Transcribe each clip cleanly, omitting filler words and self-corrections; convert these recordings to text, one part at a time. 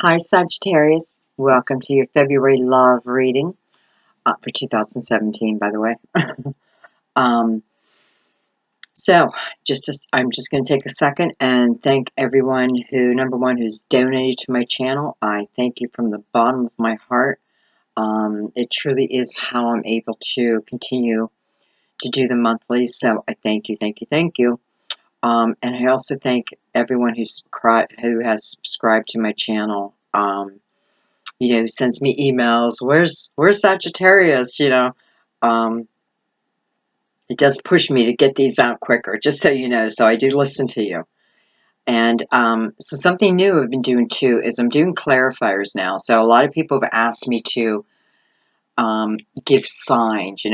Hi, Sagittarius. Welcome to your February love reading for 2017, by the way. um, I'm just going to take a second and thank everyone who, number one, who's donated to my channel. I thank you from the bottom of my heart. It truly is how I'm able to continue to do the monthlies. So I thank you, thank you, thank you. And I also thank everyone who has subscribed to my channel. Who sends me emails. Where's Sagittarius? Um, it does push me to get these out quicker, just so you know. So I do listen to you. And so something new I've been doing too is I'm doing clarifiers now. So a lot of people have asked me to give signs.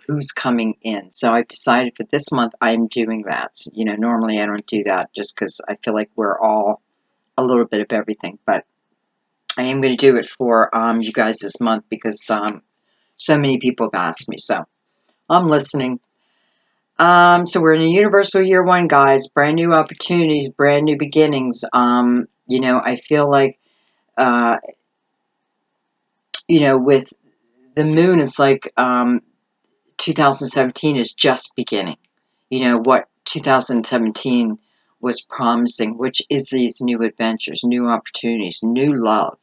Who's coming in. So I've decided for this month I'm doing that. Normally I don't do that just because I feel like we're all a little bit of everything, but I am going to do it for you guys this month because so many people have asked me, so I'm listening. So we're in a universal year one, guys. Brand new opportunities, brand new beginnings. I feel like, with the moon, it's like 2017 is just beginning. What 2017 was promising, which is these new adventures, new opportunities, new love.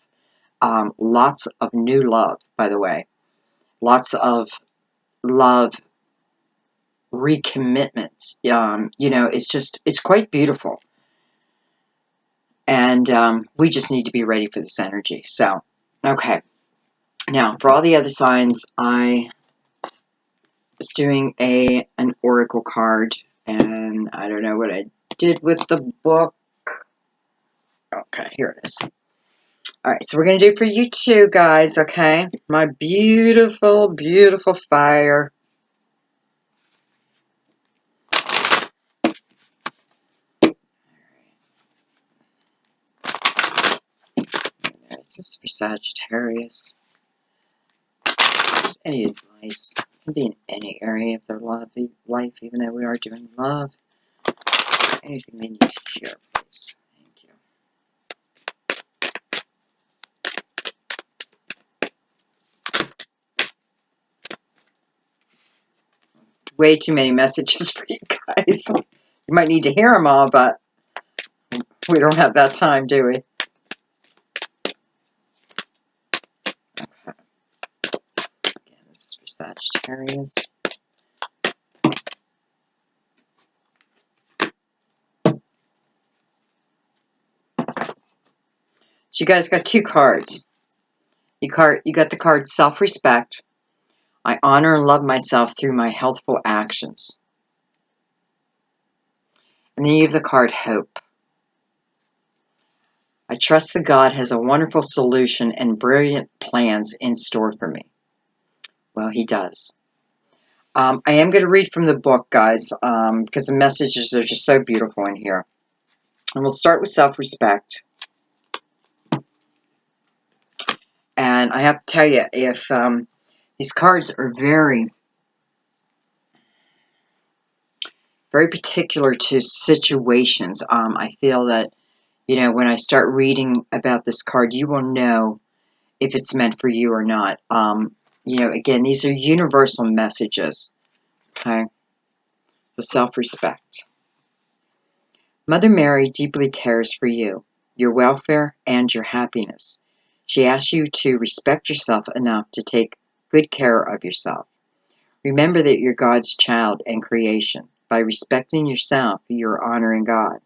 Lots of new love, by the way. Lots of love recommitments. It's quite beautiful. And we just need to be ready for this energy. So, okay. Now, for all the other signs, I was doing an oracle card, and I don't know what I did with the book. Okay, here it is. All right, so we're going to do for you too, guys, okay? My beautiful, beautiful fire. This is for Sagittarius. Any advice can be in any area of their life, even though we are doing love. Anything they need to hear, please. Thank you. Way too many messages for you guys. You might need to hear them all, but we don't have that time, do we? Okay. Again, this is for Sagittarius. So you guys got two cards. You got the card Self-Respect. I honor and love myself through my healthful actions. And then you have the card Hope. I trust that God has a wonderful solution and brilliant plans in store for me. Well, He does. I am going to read from the book, guys, because the messages are just so beautiful in here. And we'll start with self-respect. And I have to tell you, if these cards are very, very particular to situations, I feel that, when I start reading about this card, you will know if it's meant for you or not. Again, these are universal messages. Okay? The self-respect. Mother Mary deeply cares for you, your welfare, and your happiness. She asks you to respect yourself enough to take good care of yourself. Remember that you're God's child and creation. By respecting yourself, you're honoring God.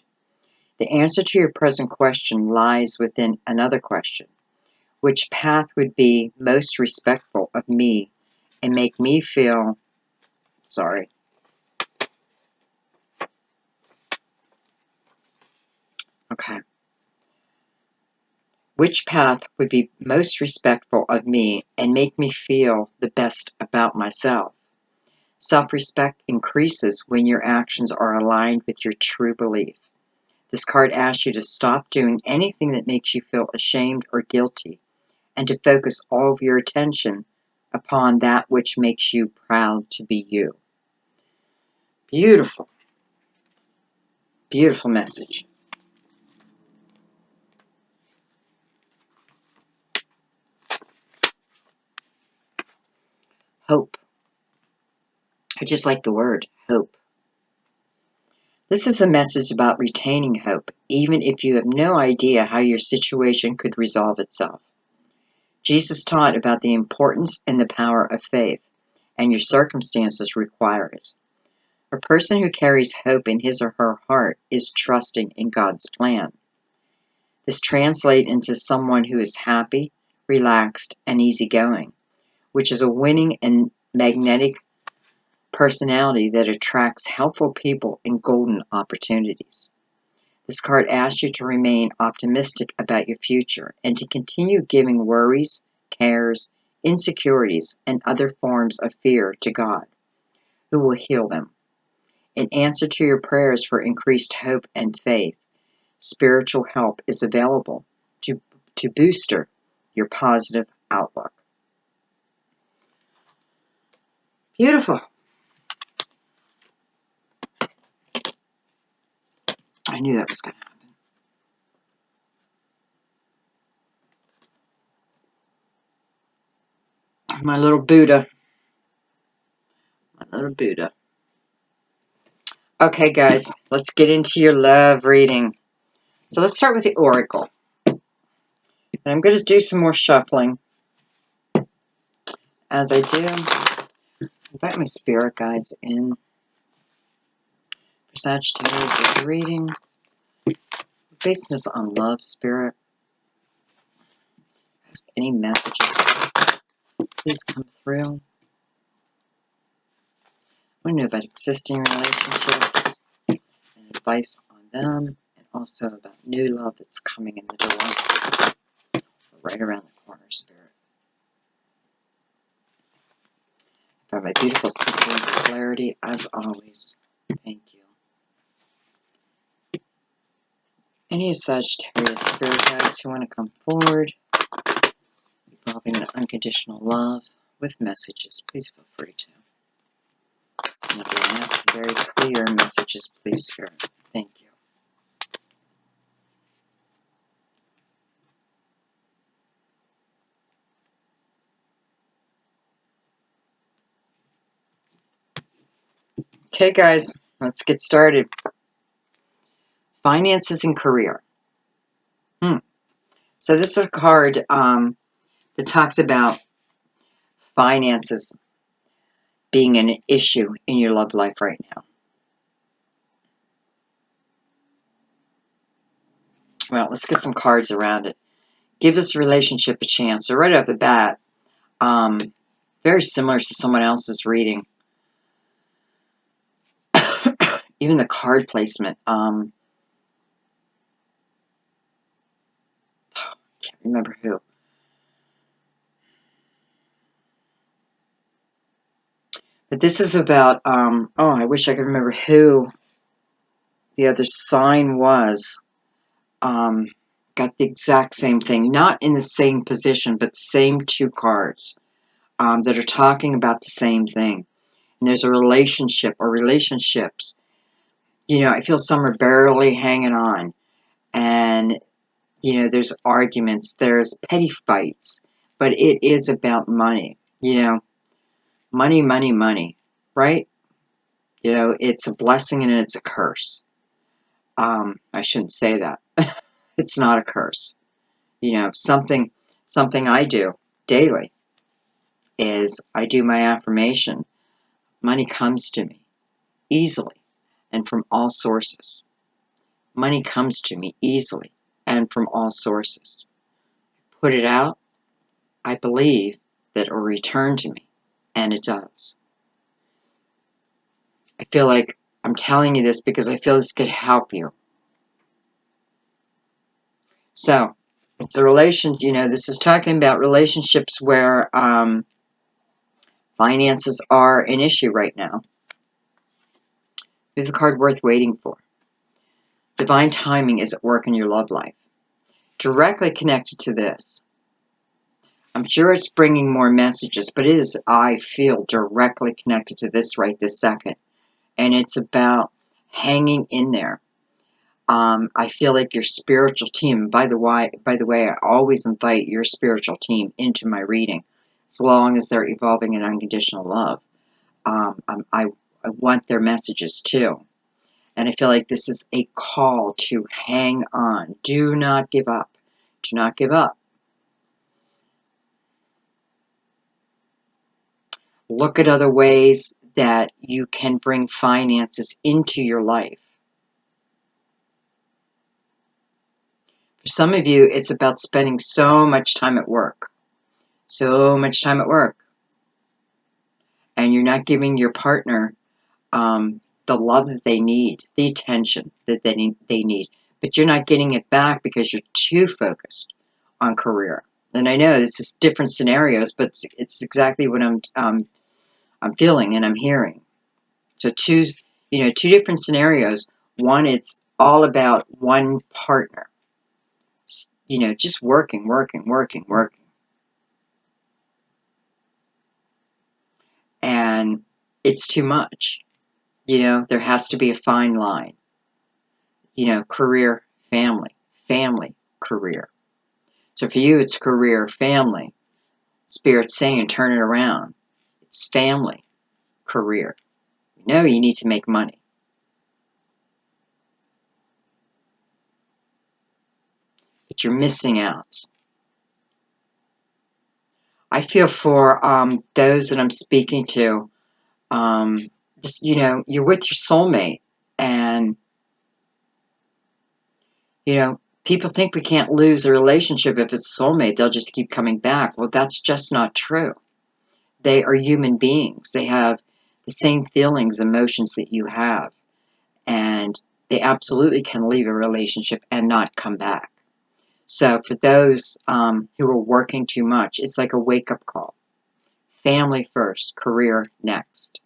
The answer to your present question lies within another question. Which path would be most respectful of me and make me feel, sorry, okay. Which path would be most respectful of me and make me feel the best about myself? Self-respect increases when your actions are aligned with your true belief. This card asks you to stop doing anything that makes you feel ashamed or guilty and to focus all of your attention upon that which makes you proud to be you. Beautiful. Beautiful message. I just like the word hope. This is a message about retaining hope, even if you have no idea how your situation could resolve itself. Jesus taught about the importance and the power of faith, and your circumstances require it. A person who carries hope in his or her heart is trusting in God's plan. This translates into someone who is happy, relaxed, and easygoing, which is a winning and magnetic personality that attracts helpful people and golden opportunities. This card asks you to remain optimistic about your future and to continue giving worries, cares, insecurities, and other forms of fear to God, who will heal them. In answer to your prayers for increased hope and faith, spiritual help is available to booster your positive outlook. Beautiful. I knew that was going to happen. My little Buddha. My little Buddha. Okay, guys, let's get into your love reading. So let's start with the Oracle. And I'm going to do some more shuffling. As I do, invite my spirit guides in for Sagittarius reading. Basing this on love, spirit. Ask any messages. Please come through. I want to know about existing relationships and advice on them, and also about new love that's coming in the door, right around the corner, Spirit. For my beautiful sister, clarity, as always. Thank you. Any Sagittarius spirit guides who want to come forward, involving an unconditional love with messages, please feel free to. And again, ask very clear messages, please, Spirit. Thank you. Okay, guys, let's get started. Finances and career. So this is a card that talks about finances being an issue in your love life right now. Well, let's get some cards around it. Give this relationship a chance. So right off the bat, very similar to someone else's reading. Even the card placement. Can't remember who. But this is about, I wish I could remember who the other sign was. Got the exact same thing. Not in the same position, but the same two cards that are talking about the same thing. And there's a relationship or relationships. You know, I feel some are barely hanging on. And, you know, there's arguments. There's petty fights. But it is about money. You know, money, money, money. Right? You know, it's a blessing and it's a curse. I shouldn't say that. It's not a curse. You know, something I do daily is I do my affirmation. Money comes to me easily and from all sources. Money comes to me easily and from all sources. Put it out, I believe that it will return to me, and it does. I feel like I'm telling you this because I feel this could help you. So, it's a relation, you know, this is talking about relationships where finances are an issue right now. Here's a card worth waiting for. Divine timing is at work in your love life. Directly connected to this. I'm sure it's bringing more messages, but it is, I feel, directly connected to this right this second. And it's about hanging in there. I feel like your spiritual team, by the way, I always invite your spiritual team into my reading, as long as they're evolving in unconditional love. I want their messages too. And I feel like this is a call to hang on. Do not give up. Do not give up. Look at other ways that you can bring finances into your life. For some of you, it's about spending so much time at work. So much time at work. And you're not giving your partner the love that they need, the attention that they need. But you're not getting it back because you're too focused on career. And I know this is different scenarios, but it's exactly what I'm feeling and I'm hearing. So two different scenarios. One, it's all about one partner. Just working. And it's too much. There has to be a fine line. Career, family, career. So for you, it's career, family. Spirit's saying, turn it around. It's family, career. You need to make money. But you're missing out. I feel for those that I'm speaking to, you're with your soulmate, and, people think we can't lose a relationship if it's soulmate. They'll just keep coming back. Well, that's just not true. They are human beings. They have the same feelings, emotions that you have, and they absolutely can leave a relationship and not come back. So for those who are working too much, it's like a wake-up call. Family first, career next.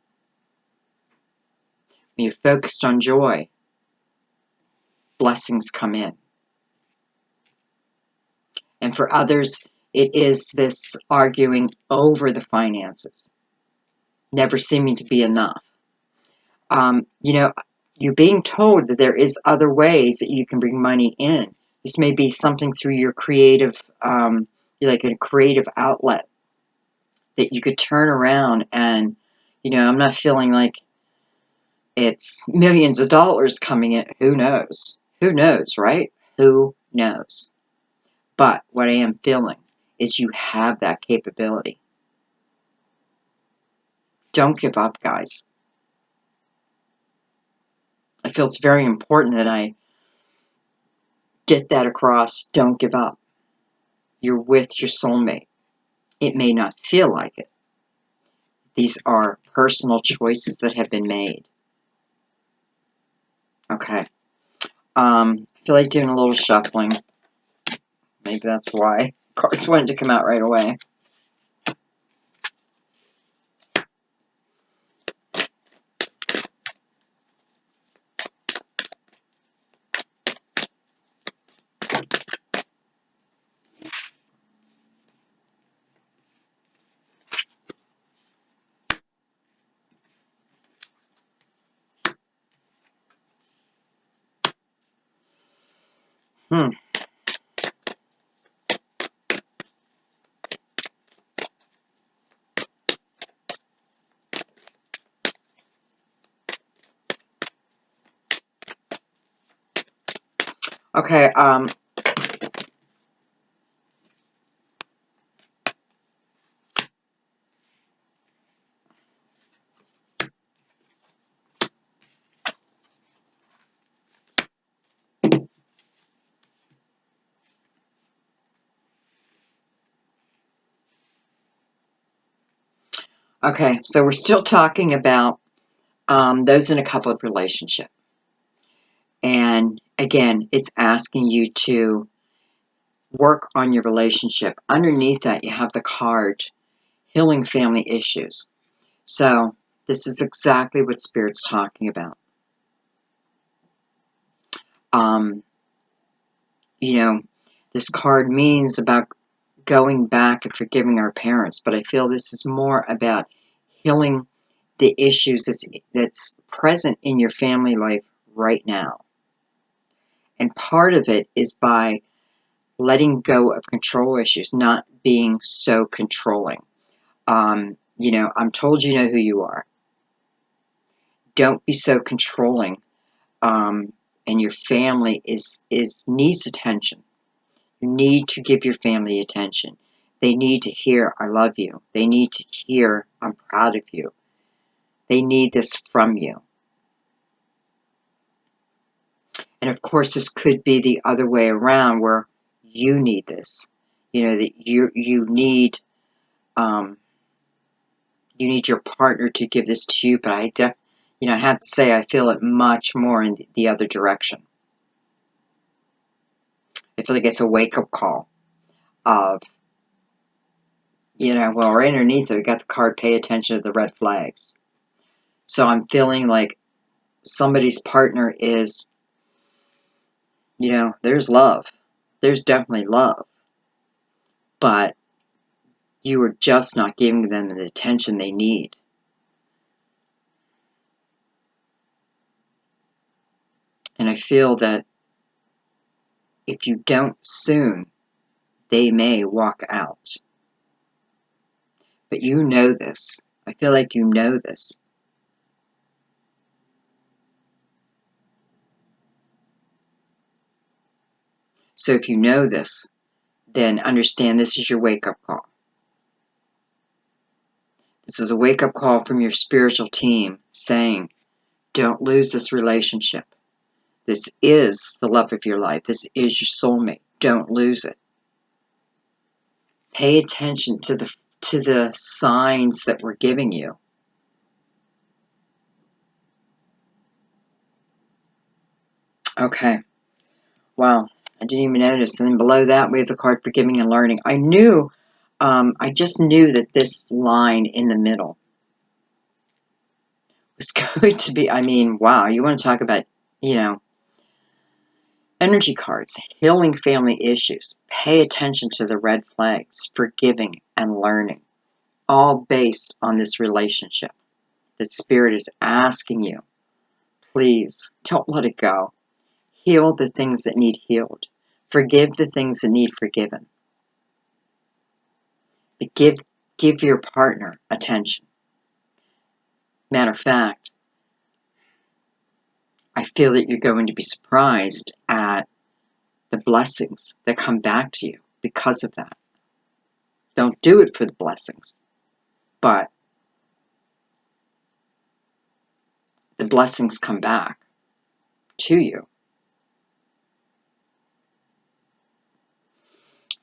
When you're focused on joy, blessings come in. And for others, it is this arguing over the finances, never seeming to be enough. You're being told that there is other ways that you can bring money in. This may be something through your creative, like a creative outlet that you could turn around and, I'm not feeling like it's millions of dollars coming in. Who knows? Who knows, right? Who knows? But what I am feeling is you have that capability. Don't give up, guys. I feel it's very important that I get that across. Don't give up. You're with your soulmate. It may not feel like it. These are personal choices that have been made. Okay. I feel like doing a little shuffling. Maybe that's why cards wanted to come out right away. Okay, so we're still talking about those in a couple of relationship. And again, it's asking you to work on your relationship. Underneath that, you have the card, healing family issues. So this is exactly what Spirit's talking about. This card means about going back and forgiving our parents, but I feel this is more about healing the issues that's present in your family life right now. And part of it is by letting go of control issues, not being so controlling. I'm told you know who you are. don't be so controlling. And your family needs attention. You need to give your family attention. They need to hear, I love you. They need to hear, I'm proud of you. They need this from you. And of course, this could be the other way around, where you need this. You know, that you need your partner to give this to you. But I have to say, I feel it much more in the other direction. I feel like it's a wake-up call of, well, right underneath it, we got the card, pay attention to the red flags. So I'm feeling like somebody's partner is, there's love. There's definitely love. But you are just not giving them the attention they need. And I feel that if you don't soon, they may walk out. But you know this. I feel like you know this. So if you know this, then understand this is your wake-up call. This is a wake-up call from your spiritual team saying, don't lose this relationship. This is the love of your life. This is your soulmate. Don't lose it. Pay attention to the signs that we're giving you. Okay. Wow. I didn't even notice. And then below that, we have the card Forgiving and Learning. I just knew that this line in the middle was going to be, wow, you want to talk about, energy cards, healing family issues, pay attention to the red flags, forgiving and learning, all based on this relationship. The Spirit is asking you, please don't let it go. Heal the things that need healed. Forgive the things that need forgiven. But give your partner attention. Matter of fact, I feel that you're going to be surprised at the blessings that come back to you because of that. Don't do it for the blessings, but the blessings come back to you.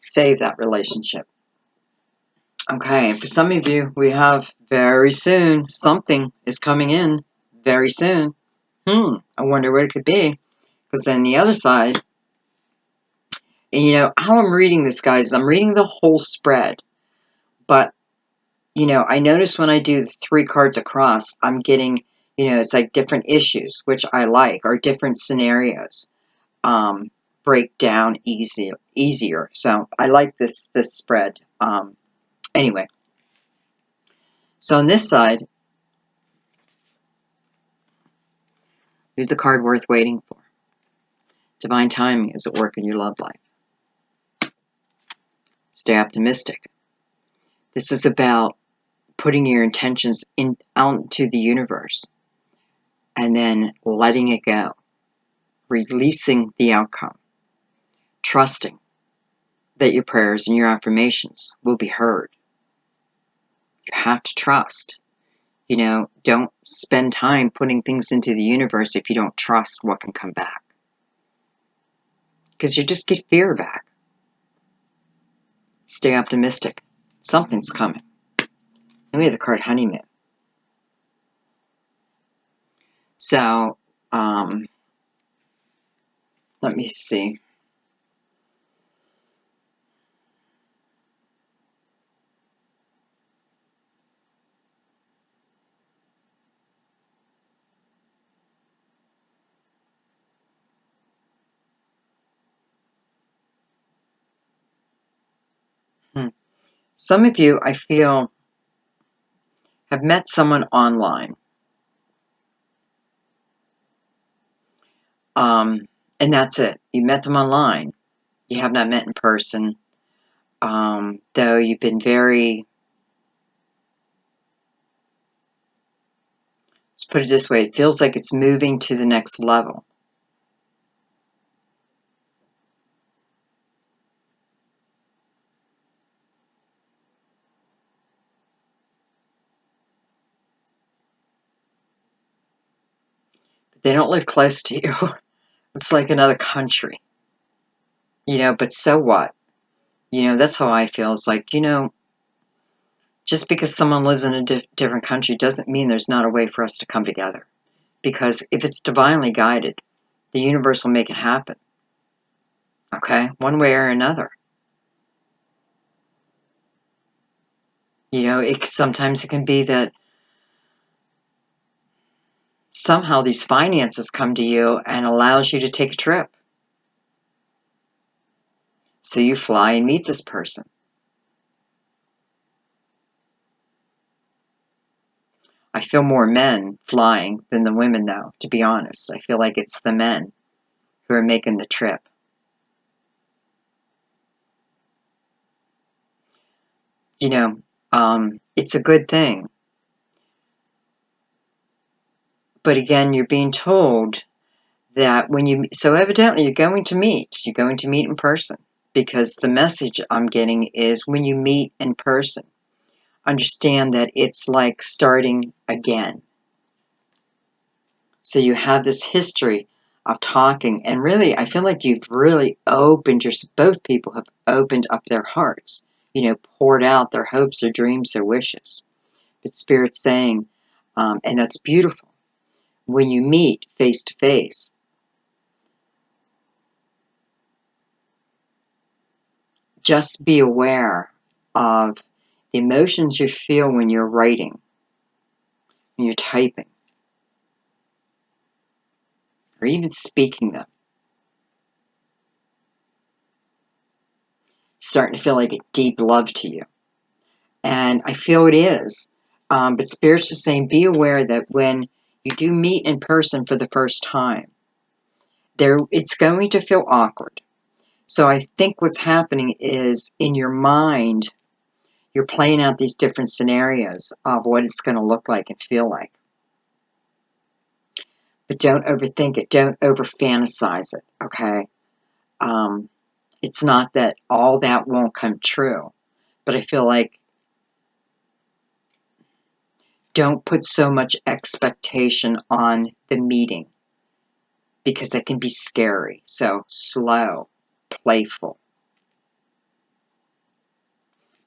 Save that relationship. Okay, for some of you, we have very soon, something is coming in very soon. I wonder what it could be. Because then the other side, and how I'm reading this, guys, I'm reading the whole spread. But, I notice when I do the 3 cards across, I'm getting, it's like different issues, which I like, or different scenarios. Break down easier. So I like this spread. Anyway. So on this side, we have the card Worth Waiting For. Divine timing is at work in your love life. Stay optimistic. This is about putting your intentions out into the universe and then letting it go. Releasing the outcome. Trusting that your prayers and your affirmations will be heard. You have to trust. Don't spend time putting things into the universe if you don't trust what can come back. Because you just get fear back. Stay optimistic. Something's coming. Then we have the card Honeymoon. So, let me see. Some of you, I feel, have met someone online. And that's it. You met them online. You have not met in person. Though you've been very Let's put it this way. It feels like it's moving to the next level. But they don't live close to you. It's like another country, but so what? That's how I feel. It's like, just because someone lives in a different country doesn't mean there's not a way for us to come together. Because if it's divinely guided, the universe will make it happen. Okay? One way or another. Sometimes it can be that somehow these finances come to you and allows you to take a trip. So you fly and meet this person. I feel more men flying than the women, though, to be honest. I feel like it's the men who are making the trip. It's a good thing. But again, you're being told that so evidently you're going to meet in person, because the message I'm getting is when you meet in person, understand that it's like starting again. So you have this history of talking, and really, I feel like you've really both people have opened up their hearts, poured out their hopes, their dreams, their wishes. But Spirit's saying, and that's beautiful, when you meet face to face, just be aware of the emotions you feel when you're writing, when you're typing, or even speaking them. It's starting to feel like a deep love to you. And I feel it is. But Spirit's just saying, be aware that when you do meet in person for the first time, it's going to feel awkward. So I think what's happening is in your mind, you're playing out these different scenarios of what it's going to look like and feel like. But don't overthink it. Don't over fantasize it, okay? It's not that all that won't come true, but I feel like don't put so much expectation on the meeting, because it can be scary. So slow, playful.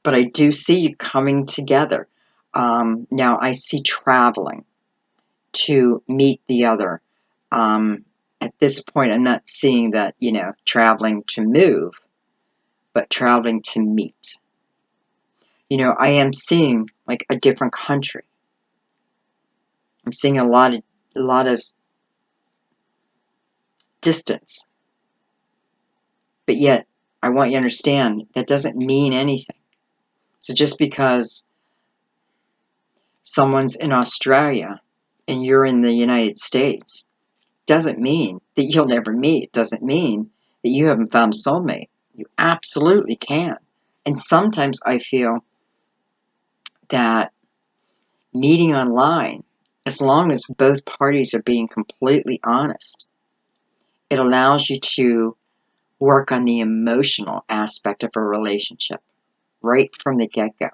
But I do see you coming together. Now I see traveling to meet the other. At this point, I'm not seeing that, traveling to move, but traveling to meet. I am seeing like a different country. I'm seeing a lot of distance. But yet, I want you to understand that doesn't mean anything. So just because someone's in Australia and you're in the United States doesn't mean that you'll never meet. It doesn't mean that you haven't found a soulmate. You absolutely can. And sometimes I feel that meeting online, as long as both parties are being completely honest, it allows you to work on the emotional aspect of a relationship right from the get-go,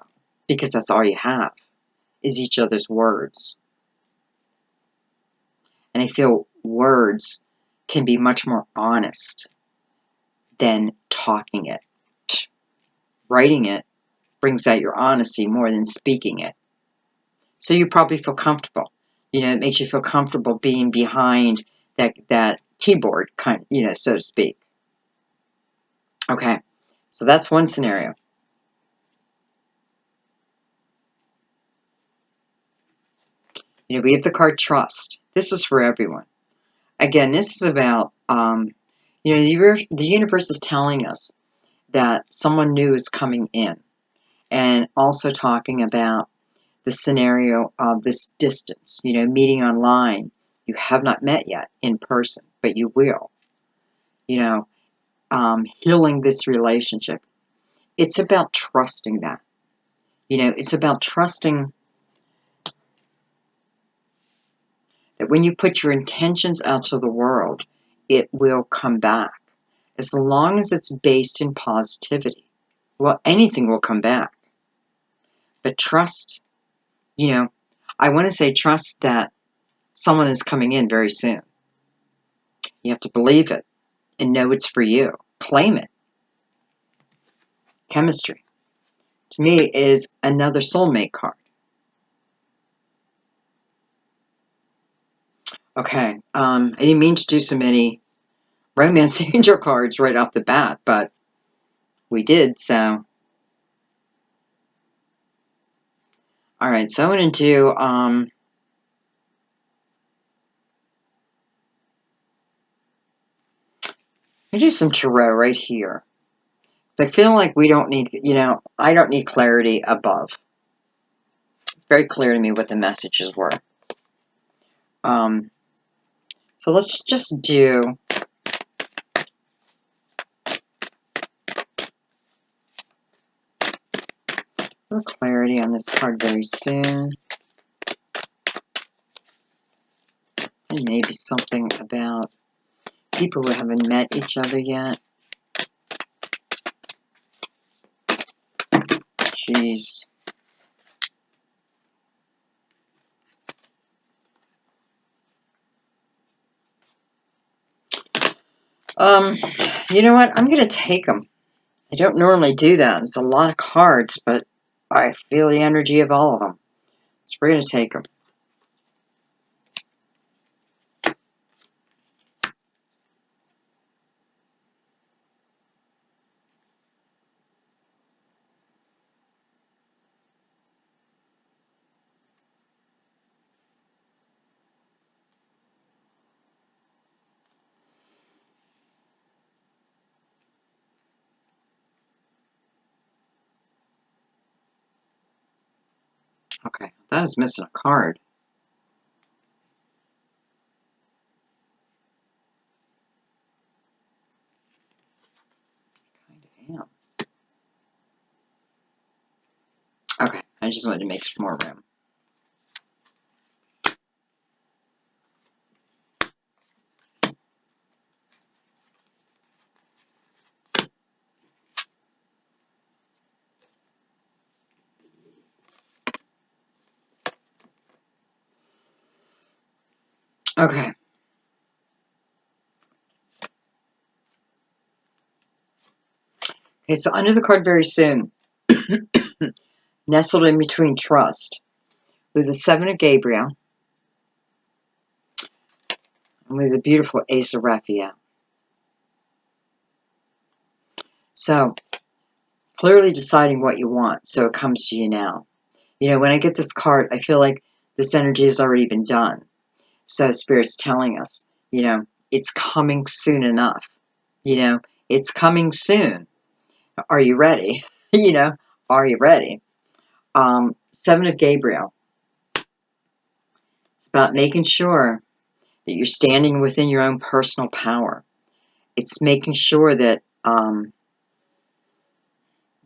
because that's all you have is each other's words. And I feel words can be much more honest than talking it. Writing it brings out your honesty more than speaking it. So you probably feel comfortable. It makes you feel comfortable being behind that keyboard, so to speak. Okay, so that's one scenario. We have the card Trust. This is for everyone. Again, this is about, the universe is telling us that someone new is coming in, and also talking about the scenario of this distance, meeting online. You have not met yet in person, but you will. Healing this relationship. It's about trusting that. It's about trusting that when you put your intentions out to the world, it will come back. As long as it's based in positivity. Well, anything will come back. But trust, I want to say trust that someone is coming in very soon. You have to believe it and know it's for you. Claim it. Chemistry, to me, is another soulmate card. Okay, I didn't mean to do so many romance angel cards right off the bat, but we did, so. All right, so I'm going to do, some tarot right here. I feel like we don't need, I don't need clarity above. Very clear to me what the messages were. So let's just do a little clarity on this card very soon. And maybe something about people who haven't met each other yet. Jeez. You know what? I'm going to take them. I don't normally do that. It's a lot of cards, but I feel the energy of all of them. So we're going to take them. Okay, that is missing a card. Kind of am. Okay, I just wanted to make some more room. Okay. Okay, so under the card very soon, nestled in between trust, with the Seven of Gabriel, and with the beautiful Ace of Raphael. So, clearly deciding what you want, so it comes to you now. When I get this card, I feel like this energy has already been done. So Spirit's telling us, it's coming soon enough. It's coming soon. Are you ready? Are you ready? Seven of Gabriel. It's about making sure that you're standing within your own personal power. It's making sure that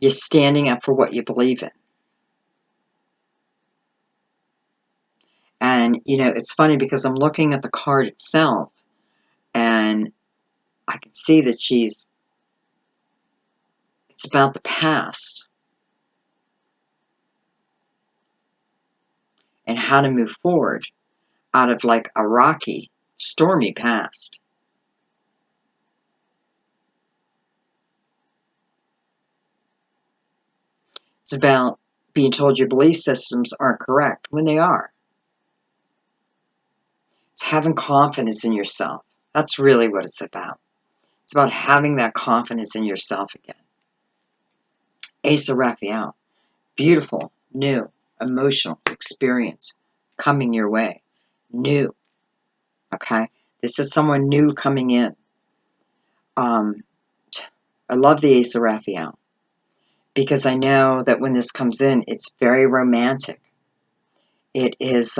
you're standing up for what you believe in. And, it's funny because I'm looking at the card itself, and I can see that it's about the past and how to move forward out of like a rocky, stormy past. It's about being told your belief systems aren't correct when they are. It's having confidence in yourself. That's really what it's about. It's about having that confidence in yourself again. Ace of Raphael. Beautiful, new, emotional experience coming your way. New. Okay? This is someone new coming in. I love the Ace of Raphael because I know that when this comes in, it's very romantic. It is,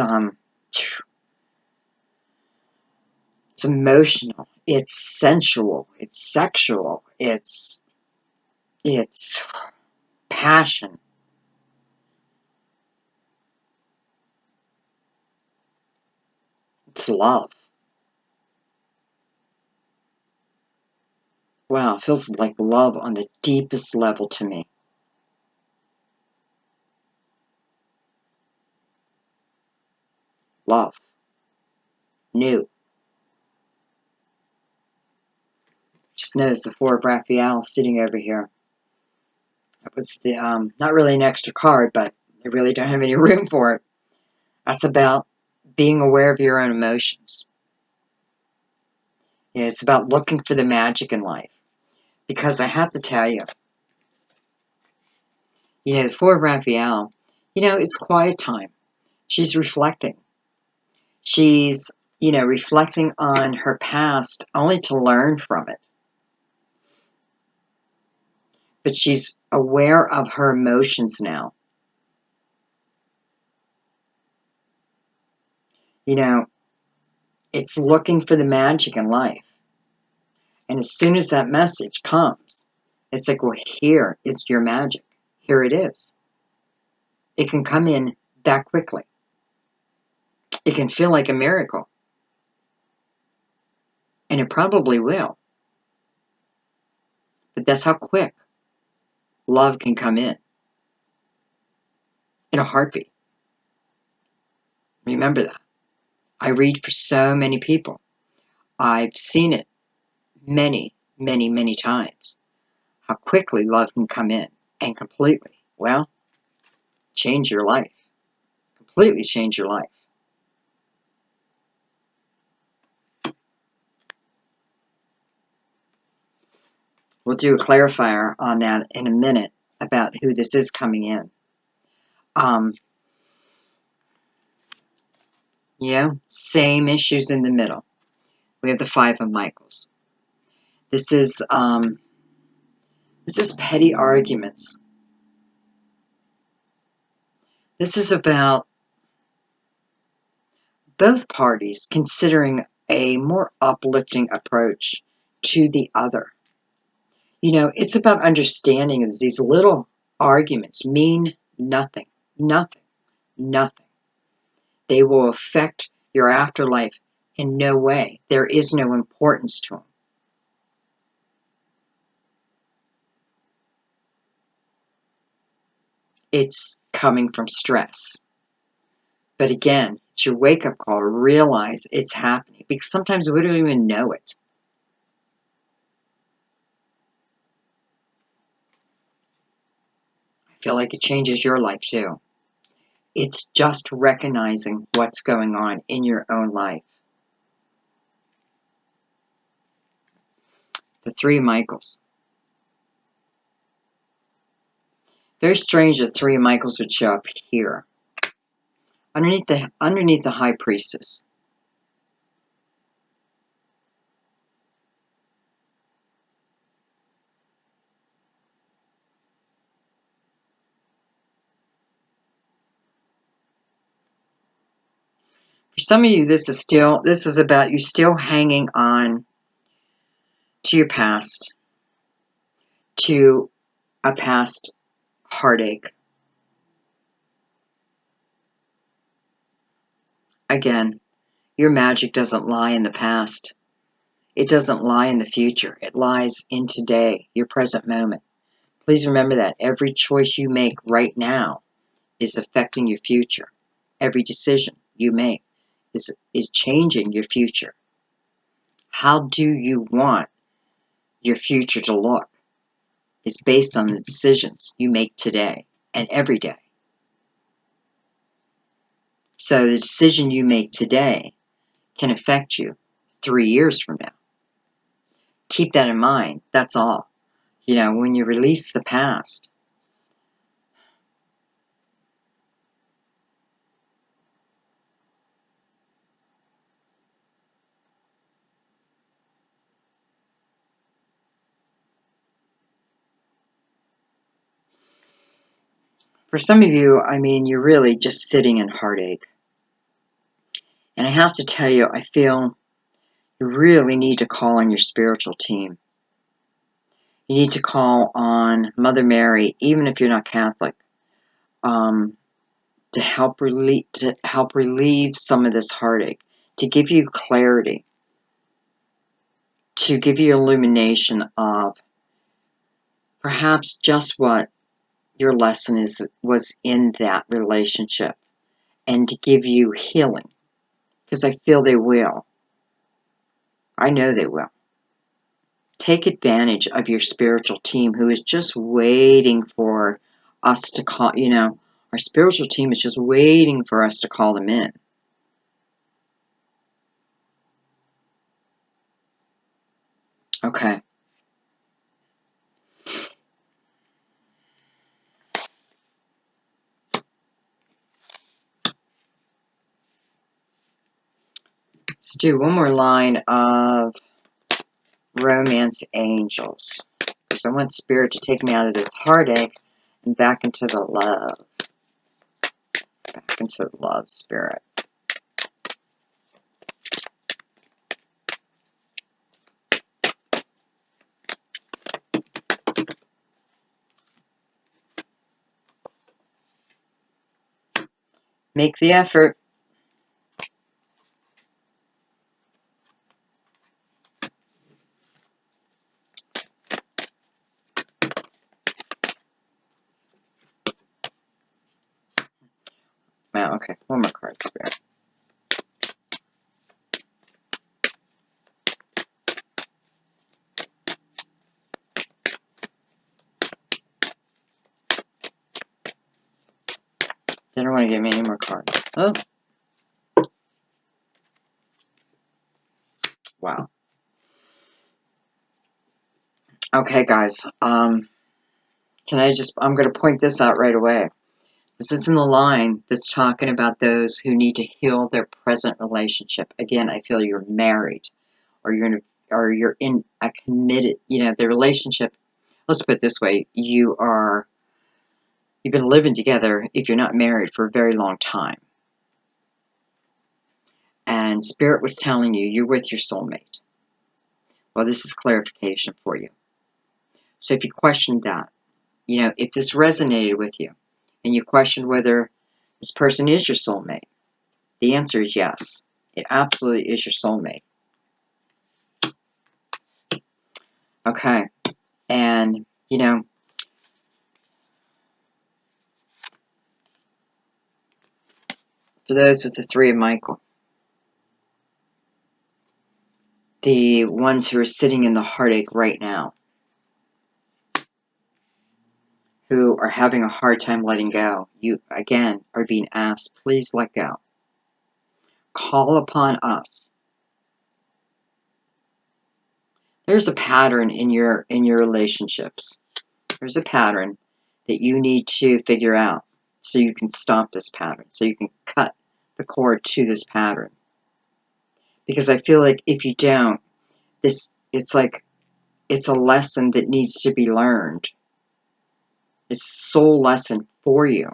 it's emotional. It's sensual. It's sexual. It's passion. It's love. Wow, it feels like love on the deepest level to me. Love. New. Just notice the Four of Raphael sitting over here. It was the not really an extra card, but I really don't have any room for it. That's about being aware of your own emotions. You know, it's about looking for the magic in life. Because I have to tell you, the Four of Raphael, it's quiet time. She's reflecting. She's, reflecting on her past only to learn from it. But she's aware of her emotions now. It's looking for the magic in life. And as soon as that message comes, it's like, well, here is your magic. Here it is. It can come in that quickly. It can feel like a miracle. And it probably will. But that's how quick love can come in a heartbeat. Remember that. I read for so many people. I've seen it many, many, many times. How quickly love can come in and completely, well, change your life. Completely change your life. We'll do a clarifier on that in a minute about who this is coming in. Same issues in the middle. We have the Five of Michaels. This is petty arguments. This is about both parties considering a more uplifting approach to the other. It's about understanding that these little arguments mean nothing, nothing, nothing. They will affect your afterlife in no way. There is no importance to them. It's coming from stress. But again, it's your wake-up call to realize it's happening, because sometimes we don't even know it. I feel like it changes your life too. It's just recognizing what's going on in your own life. The Three of Michaels. Very strange that Three of Michaels would show up here. Underneath the High Priestess. For some of you, this is about you still hanging on to your past, to a past heartache. Again, your magic doesn't lie in the past. It doesn't lie in the future. It lies in today, your present moment. Please remember that every choice you make right now is affecting your future. Every decision you make is changing your future. How do you want your future to look? It's based on the decisions you make today and every day. So the decision you make today can affect you 3 years from now. Keep that in mind. That's all. When you release the past, for some of you, you're really just sitting in heartache. And I have to tell you, I feel you really need to call on your spiritual team. You need to call on Mother Mary, even if you're not Catholic, to help relieve some of this heartache, to give you clarity, to give you illumination of perhaps just what your lesson was in that relationship, and to give you healing, because I feel they will. I know they will. Take advantage of your spiritual team who is just waiting for us to call, our spiritual team is just waiting for us to call them in. Okay. Let's do one more line of romance angels. Because I want Spirit to take me out of this heartache and back into the love. Back into the love, Spirit. Make the effort. Wow, okay, one more card, Spirit. They don't want to give me any more cards. Oh. Wow. Okay, guys. I'm going to point this out right away. This is in the line that's talking about those who need to heal their present relationship. Again, I feel you're married, or you're in a committed, the relationship. Let's put it this way: you've been living together, if you're not married, for a very long time. And Spirit was telling you you're with your soulmate. Well, this is clarification for you. So if you questioned that, if this resonated with you, and you questioned whether this person is your soulmate, the answer is yes. It absolutely is your soulmate. Okay. And, for those with the Three of Michael, the ones who are sitting in the heartache right now, who are having a hard time letting go, you, again, are being asked, please let go. Call upon us. There's a pattern in your relationships. There's a pattern that you need to figure out so you can stop this pattern, so you can cut the cord to this pattern. Because I feel like if you don't, it's like it's a lesson that needs to be learned. It's a soul lesson for you.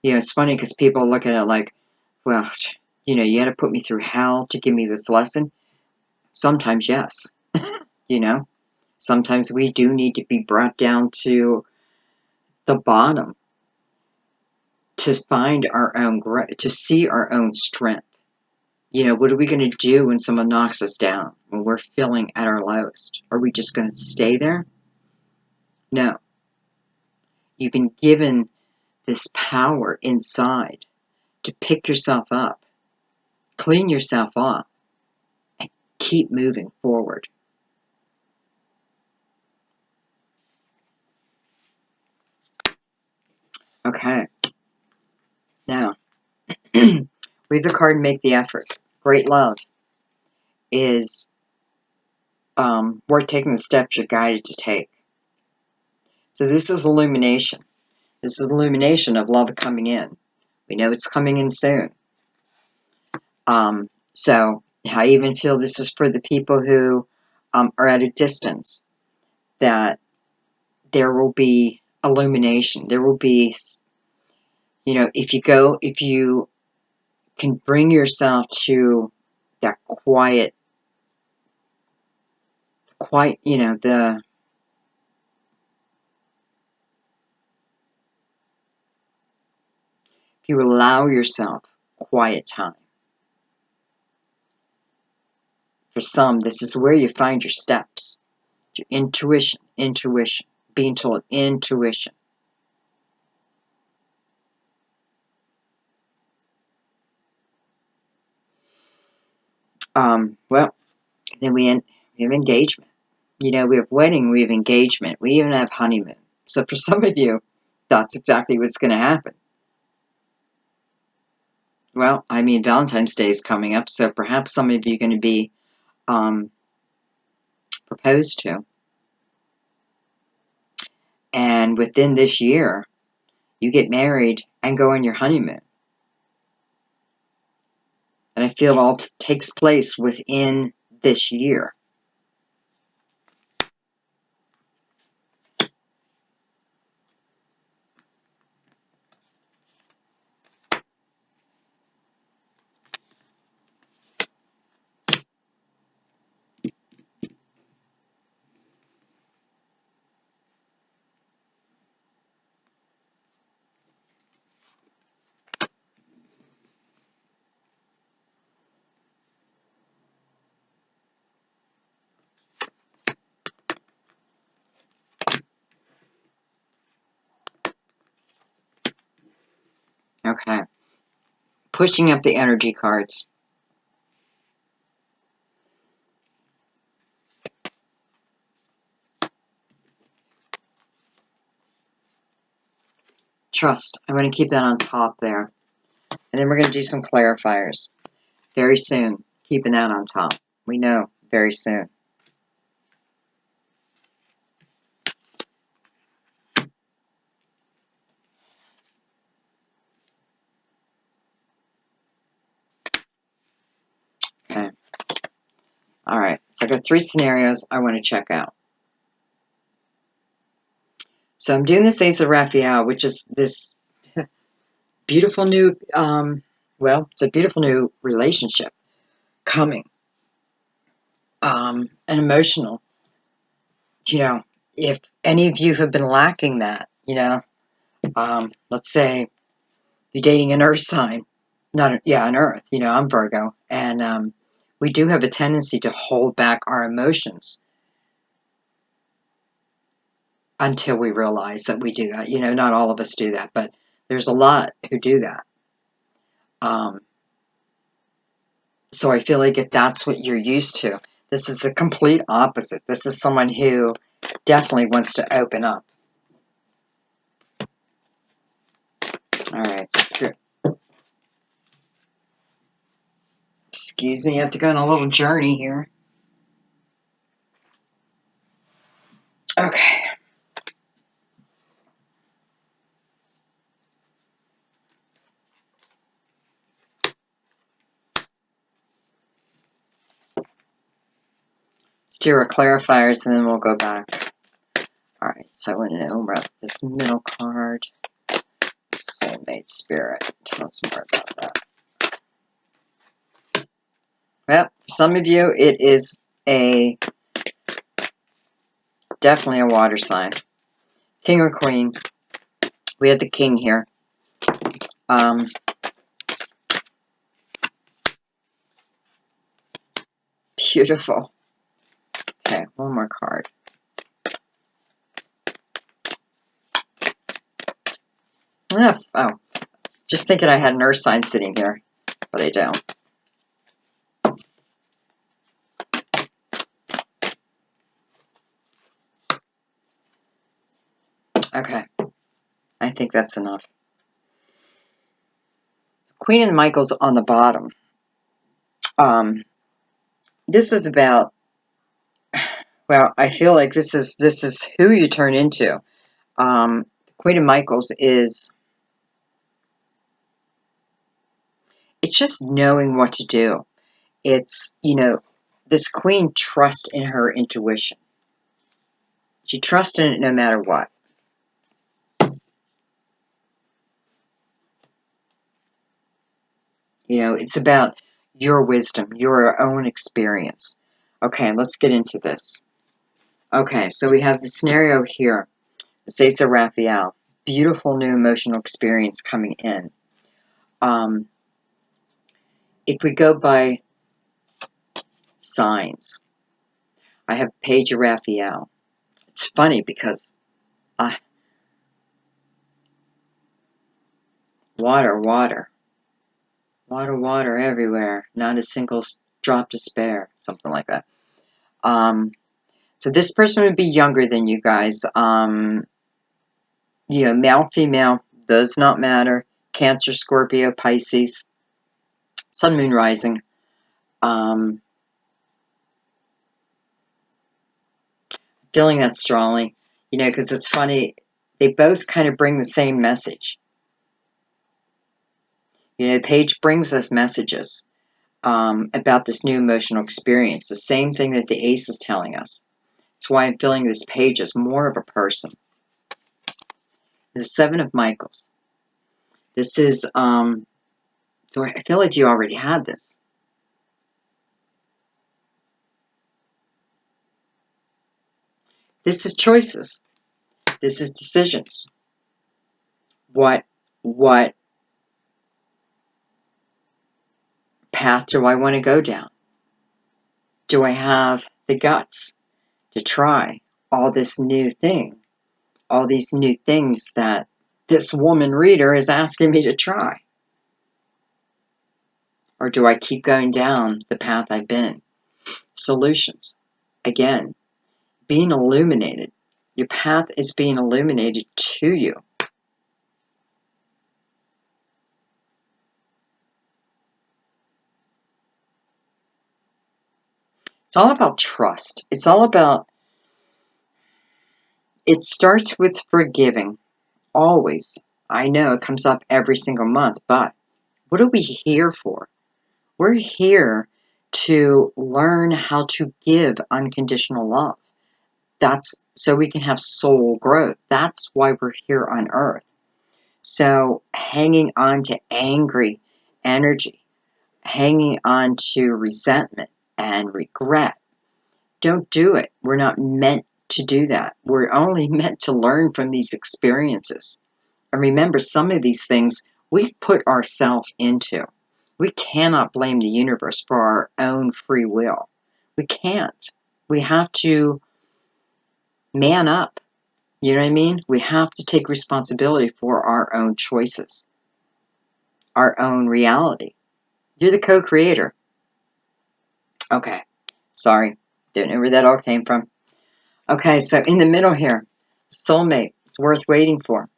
It's funny because people look at it like, well, you had to put me through hell to give me this lesson. Sometimes, yes. Sometimes we do need to be brought down to the bottom to find our own, to see our own strength. What are we going to do when someone knocks us down, when we're feeling at our lowest? Are we just going to stay there? No. You've been given this power inside to pick yourself up, clean yourself up, and keep moving forward. Okay. Now, read the card and make the effort. Great love is worth taking the steps you're guided to take. So this is illumination. This is illumination of love coming in. We know it's coming in soon. So I even feel this is for the people who are at a distance, that there will be illumination. There will be, if you can bring yourself to that quiet, if you allow yourself quiet time, For some, this is where you find your steps. Your intuition, intuition, being told intuition. Well, then we have engagement. You know, we have wedding, we have engagement, we even have honeymoon. So for some of you, that's exactly what's going to happen. Well, I mean, Valentine's Day is coming up, so perhaps some of you are going to be proposed to. And within this year, you get married and go on your honeymoon. And I feel it all takes place within this year. Okay. Pushing up the energy cards. Trust. I'm going to keep that on top there. And then we're going to do some clarifiers. Very soon. Keeping that on top. We know very soon. Okay. All right. So I got 3 scenarios I want to check out. So I'm doing this Ace of Raphael, which is this beautiful new, well, it's a beautiful new relationship coming. And emotional. You know, if any of you have been lacking that, you know, let's say you're dating an earth sign, an earth, you know, I'm Virgo, and we do have a tendency to hold back our emotions until we realize that we do that. You know, not all of us do that, but there's a lot who do that. So I feel like if that's what you're used to, this is the complete opposite. This is someone who definitely wants to open up. All right, so Spirit. Excuse me, I have to go on a little journey here. Okay. Let's do our clarifiers and then we'll go back. All right, so I want to know about this middle card. Soulmate Spirit. Tell us more about that. Well, for some of you, it is definitely a water sign. King or Queen. We have the King here. Beautiful. Okay, one more card. Oh, just thinking I had an earth sign sitting here, but I don't. Okay, I think that's enough. Queen and Michael's on the bottom. This is about, well, I feel like this is who you turn into. Queen of Michael's is, it's just knowing what to do. It's, you know, this queen trusts in her intuition. She trusts in it no matter what. You know, it's about your wisdom, your own experience. Okay, let's get into this. Okay, so we have the scenario here. The Ace of Raphael. Beautiful new emotional experience coming in. If we go by signs. I have Page of Raphael. It's funny because water, water, water, water everywhere. Not a single drop to spare. Something like that. So this person would be younger than you guys. Male, female, does not matter. Cancer, Scorpio, Pisces, Sun, Moon, Rising. Feeling that strongly, because it's funny. They both kind of bring the same message. Page brings us messages about this new emotional experience. The same thing that the Ace is telling us. That's why I'm feeling this Page is more of a person. The Seven of Michaels. This is, I feel like you already had this. This is choices. This is decisions. What path do I want to go down? Do I have the guts to try all this new thing? All these new things that this woman reader is asking me to try? Or do I keep going down the path I've been? Solutions. Again, being illuminated. Your path is being illuminated to you. It's all about trust. It's all about, it starts with forgiving. Always. I know it comes up every single month, but what are we here for? We're here to learn how to give unconditional love. That's so we can have soul growth. That's why we're here on earth. So hanging on to angry energy, hanging on to resentment and regret, don't do it. We're not meant to do that. We're only meant to learn from these experiences. And remember, some of these things we've put ourselves into. We cannot blame the universe for our own free will. We can't. We have to man up. You know what I mean? We have to take responsibility for our own choices, our own reality. You're the co-creator. Okay. Sorry. Don't know where that all came from. Okay, so in the middle here, soulmate. It's worth waiting for.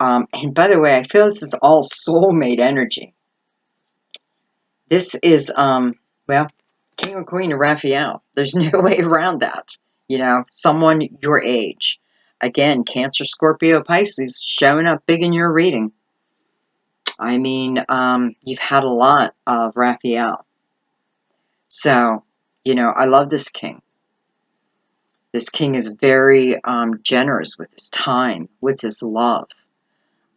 And by the way, I feel this is all soulmate energy. This is, well, King or Queen of Raphael. There's no way around that. Someone your age. Again, Cancer, Scorpio, Pisces showing up big in your reading. I mean, you've had a lot of Raphael. So, I love this king. This king is very generous with his time, with his love,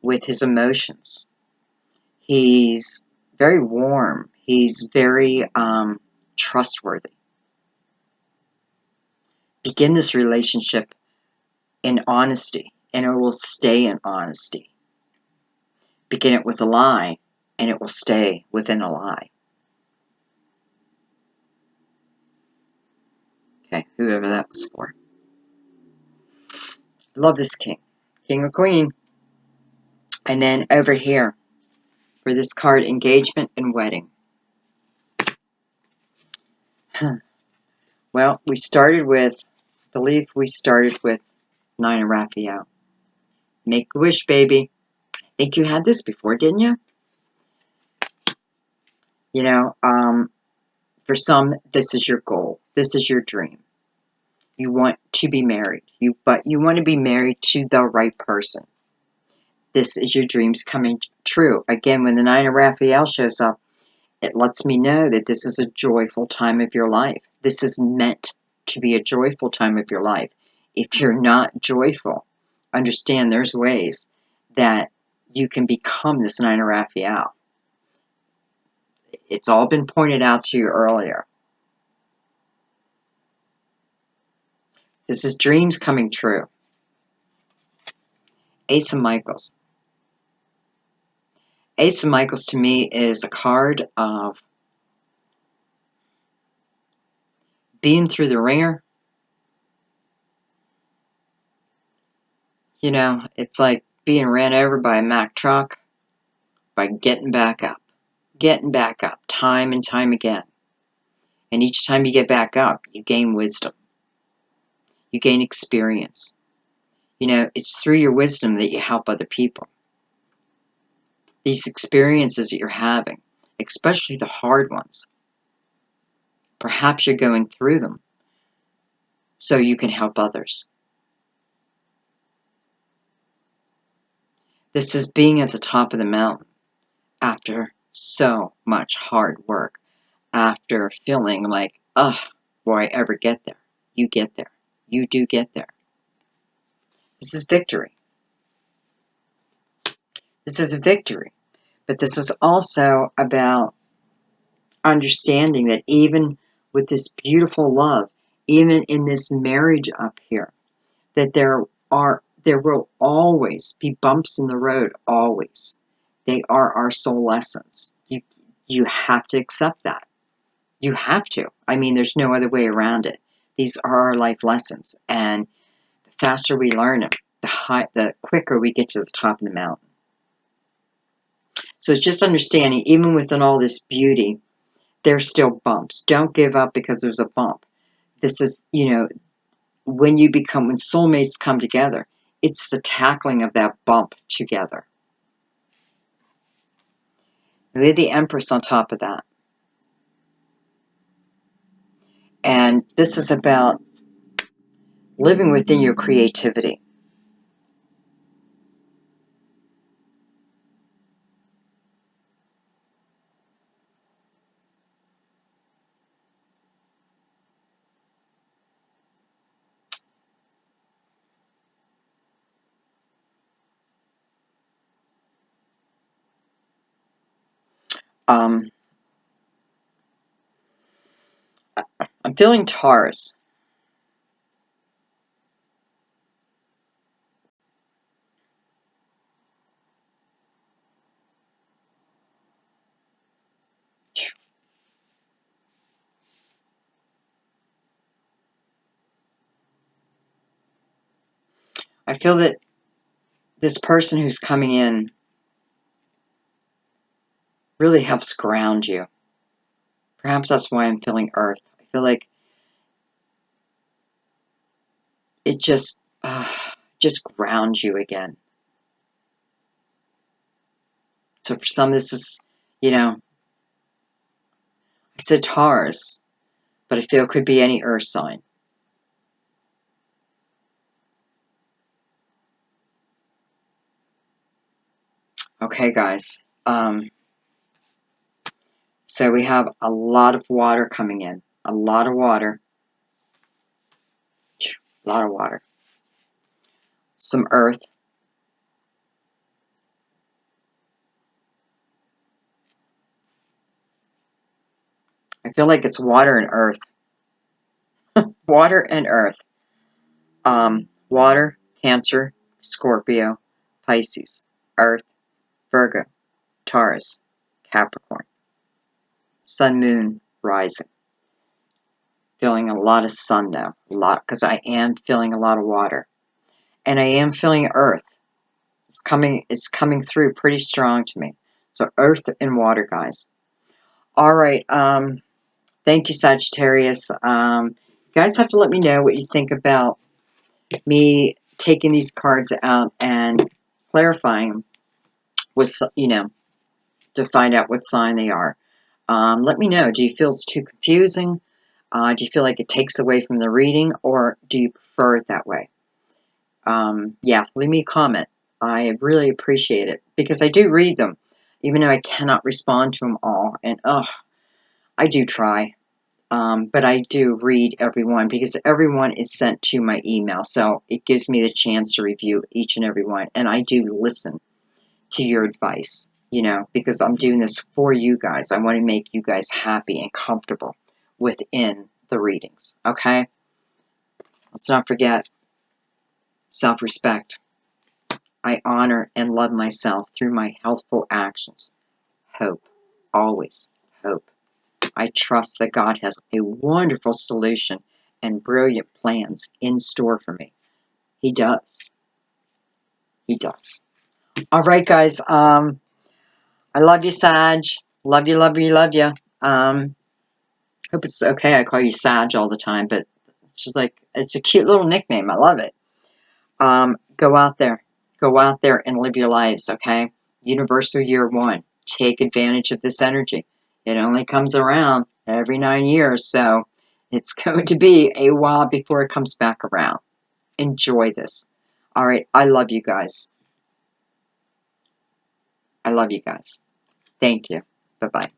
with his emotions. He's very warm. He's very trustworthy. Begin this relationship in honesty, and it will stay in honesty. Begin it with a lie, and it will stay within a lie. Okay, whoever that was for. Love this king. King or queen. And then over here, for this card, engagement and wedding. Well, we started with, I believe we started with 9 of Raphael. Make a wish, baby. I think you had this before, didn't you? For some, this is your goal. This is your dream. You want to be married. But you want to be married to the right person. This is your dreams coming true. Again, when the 9 of Raphael shows up, it lets me know that this is a joyful time of your life. This is meant to be a joyful time of your life. If you're not joyful, understand there's ways that you can become this 9 of Raphael. It's all been pointed out to you earlier. This is dreams coming true. Ace of Michaels. Ace of Michaels to me is a card of being through the ringer, you know, it's like being ran over by a Mack truck, by getting back up. Getting back up time and time again. And each time you get back up, you gain wisdom. You gain experience. You know, it's through your wisdom that you help other people. These experiences that you're having, especially the hard ones, perhaps you're going through them so you can help others. This is being at the top of the mountain after so much hard work, after feeling like, ugh, will I ever get there? You get there. You do get there. This is victory. This is a victory. But this is also about understanding that even with this beautiful love, even in this marriage up here, that there will always be bumps in the road, always. They are our soul lessons. You have to accept that. You have to. I mean, there's no other way around it. These are our life lessons, and the faster we learn them, the quicker we get to the top of the mountain. So it's just understanding, even within all this beauty, there's still bumps. Don't give up because there's a bump. This is, you know, when soulmates come together, it's the tackling of that bump together. We have the Empress on top of that. And this is about living within your creativity. I'm feeling Taurus. I feel that this person who's coming in really helps ground you. Perhaps that's why I'm feeling Earth. I feel like it just grounds you again. So for some, this is, you know, I said Taurus, but I feel it could be any Earth sign. Okay, guys. So we have a lot of water coming in. A lot of water. A lot of water. Some earth. I feel like it's water and earth. Water and earth. Water, Cancer, Scorpio, Pisces, Earth, Virgo, Taurus, Capricorn. Sun, Moon, Rising. Feeling a lot of sun though. A lot, because I am feeling a lot of water. And I am feeling earth. It's coming through pretty strong to me. So earth and water, guys. All right. Thank you, Sagittarius. You guys have to let me know what you think about me taking these cards out and clarifying them with, you know, to find out what sign they are. Let me know. Do you feel it's too confusing? Do you feel like it takes away from the reading, or do you prefer it that way? Yeah, leave me a comment. I really appreciate it because I do read them, even though I cannot respond to them all. And I do try. But I do read everyone because everyone is sent to my email. So it gives me the chance to review each and every one. And I do listen to your advice, you know, because I'm doing this for you guys. I want to make you guys happy and comfortable within the readings. Okay? Let's not forget self-respect. I honor and love myself through my healthful actions. Hope. Always hope. I trust that God has a wonderful solution and brilliant plans in store for me. He does. He does. All right, guys. I love you, Sag. Love you, love you, love you. Hope it's okay. I call you Sag all the time, but it's just like, it's a cute little nickname. I love it. Go out there. Go out there and live your lives, okay? Universal year one. Take advantage of this energy. It only comes around every 9 years, so it's going to be a while before it comes back around. Enjoy this. All right. I love you guys. I love you guys. Thank you. Bye-bye.